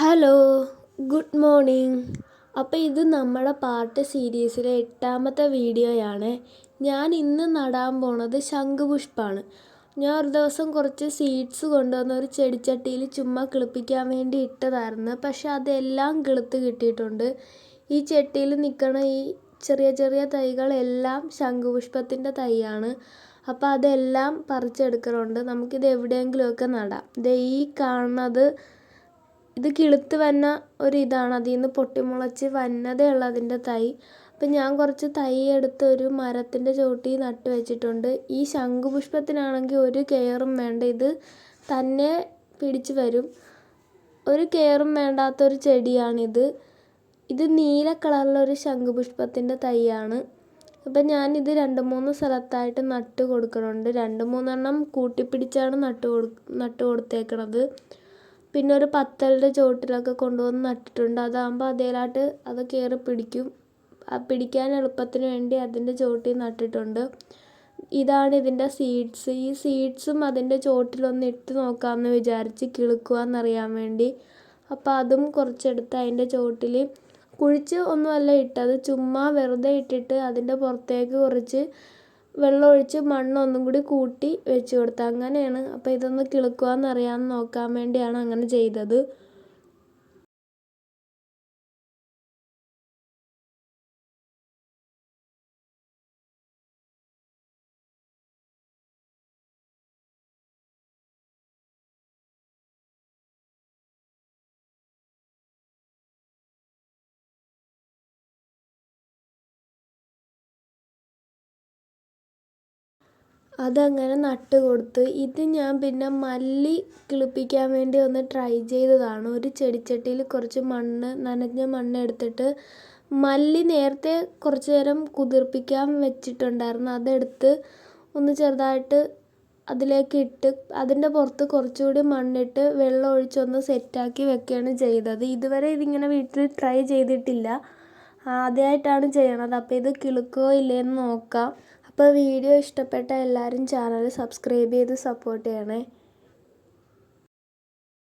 Hello, good morning. അപ്പോൾ ഇത് നമ്മുടെ പാട്ട് സീരീസിലെ 8ാമത്തെ വീഡിയോയാണ്. ഞാൻ ഇന്ന് നടാൻ പോണത് ശംഖുപുഷ്പമാണ്. ഞാൻ ഒരു ദിവസം കുറച്ച് സീഡ്സ് കൊണ്ടുവന്ന് ഒരു ചെടിച്ചട്ടിയിൽ ചുമ്മാ കിളിപ്പിക്കാൻ വേണ്ടി ഇട്ടതായിരുന്നു. പക്ഷെ അതെല്ലാം കിളുത്ത് കിട്ടിയിട്ടുണ്ട്. ഈ ചട്ടിയിൽ നിൽക്കണ ഈ ചെറിയ ചെറിയ തൈകളെല്ലാം ശംഖുപുഷ്പത്തിൻ്റെ തൈയാണ്. അപ്പോൾ അതെല്ലാം പറിച്ചെടുക്കണുണ്ട്. നമുക്കിത് എവിടെയെങ്കിലുമൊക്കെ നടാം. ഈ കാണുന്നത് ഇത് കിളുത്ത് വന്ന ഒരിതാണ്, അതിൽ നിന്ന് പൊട്ടിമുളച്ച് വന്നതേ ഉള്ളൂ അതിൻ്റെ തൈ. അപ്പം ഞാൻ കുറച്ച് തൈ എടുത്ത് ഒരു മരത്തിൻ്റെ ചുവട്ടിൽ നട്ട് വെച്ചിട്ടുണ്ട്. ഈ ശംഖുപുഷ്പത്തിനാണെങ്കിൽ ഒരു കെയറും വേണ്ട, ഇത് തന്നെ പിടിച്ച് വരും. ഒരു കെയറും വേണ്ടാത്തൊരു ചെടിയാണിത്. ഇത് നീല കളറിലൊരു ശംഖുപുഷ്പത്തിൻ്റെ തൈയാണ്. അപ്പം ഞാനിത് 2-3 സ്ഥലത്തായിട്ട് നട്ട് കൊടുക്കണുണ്ട്. 2-3 കൂട്ടിപ്പിടിച്ചാണ് നട്ട് കൊടുത്തേക്കണത്. പിന്നെ ഒരു പത്തലിൻ്റെ ചുവട്ടിലൊക്കെ കൊണ്ടുവന്ന് നട്ടിട്ടുണ്ട്. അതാകുമ്പോൾ അതേലായിട്ട് അത് കയറി പിടിക്കും. പിടിക്കാൻ എളുപ്പത്തിന് വേണ്ടി അതിൻ്റെ ചുവട്ടിൽ നട്ടിട്ടുണ്ട്. ഇതാണ് ഇതിൻ്റെ സീഡ്സ്. ഈ സീഡ്സും അതിൻ്റെ ചുവട്ടിലൊന്ന് ഇട്ട് നോക്കാമെന്ന് വിചാരിച്ച് കിളുക്കുവാന്നറിയാൻ വേണ്ടി. അപ്പോൾ അതും കുറച്ചെടുത്ത് അതിൻ്റെ ചുവട്ടിൽ കുഴിച്ച് ഒന്നുമല്ല ഇട്ടത്, ചുമ്മാ വെറുതെ ഇട്ടിട്ട് അതിൻ്റെ പുറത്തേക്ക് കുറച്ച് വെള്ളമൊഴിച്ച് മണ്ണൊന്നും കൂടി കൂട്ടി വെച്ച് കൊടുത്ത് അങ്ങനെയാണ്. അപ്പോൾ ഇതൊന്ന് കിളുക്കുവാന്നറിയാമെന്ന് നോക്കാൻ വേണ്ടിയാണ് അങ്ങനെ ചെയ്തത്. അതങ്ങനെ നട്ട് കൊടുത്ത് ഇത് ഞാൻ പിന്നെ മല്ലി കിളിപ്പിക്കാൻ വേണ്ടി ഒന്ന് ട്രൈ ചെയ്തതാണ്. ഒരു ചെടിച്ചട്ടിയിൽ കുറച്ച് നനഞ്ഞ മണ്ണ് എടുത്തിട്ട് മല്ലി നേരത്തെ കുറച്ച് നേരം കുതിർപ്പിക്കാൻ വെച്ചിട്ടുണ്ടായിരുന്നു. അതെടുത്ത് ഒന്ന് ചെറുതായിട്ട് അതിലേക്ക് ഇട്ട് അതിൻ്റെ പുറത്ത് കുറച്ചുകൂടി മണ്ണിട്ട് വെള്ളം ഒഴിച്ചൊന്ന് സെറ്റാക്കി വെക്കുകയാണ് ചെയ്തത്. ഇതുവരെ ഇതിങ്ങനെ വീട്ടിൽ ട്രൈ ചെയ്തിട്ടില്ല, ആദ്യമായിട്ടാണ് ചെയ്യണത്. അപ്പോൾ ഇത് കിളുക്കോ ഇല്ലയെന്ന് നോക്കാം. അപ്പോൾ വീഡിയോ ഇഷ്ടപ്പെട്ട എല്ലാവരും ചാനൽ സബ്സ്ക്രൈബ് ചെയ്ത് സപ്പോർട്ട് ചെയ്യണേ.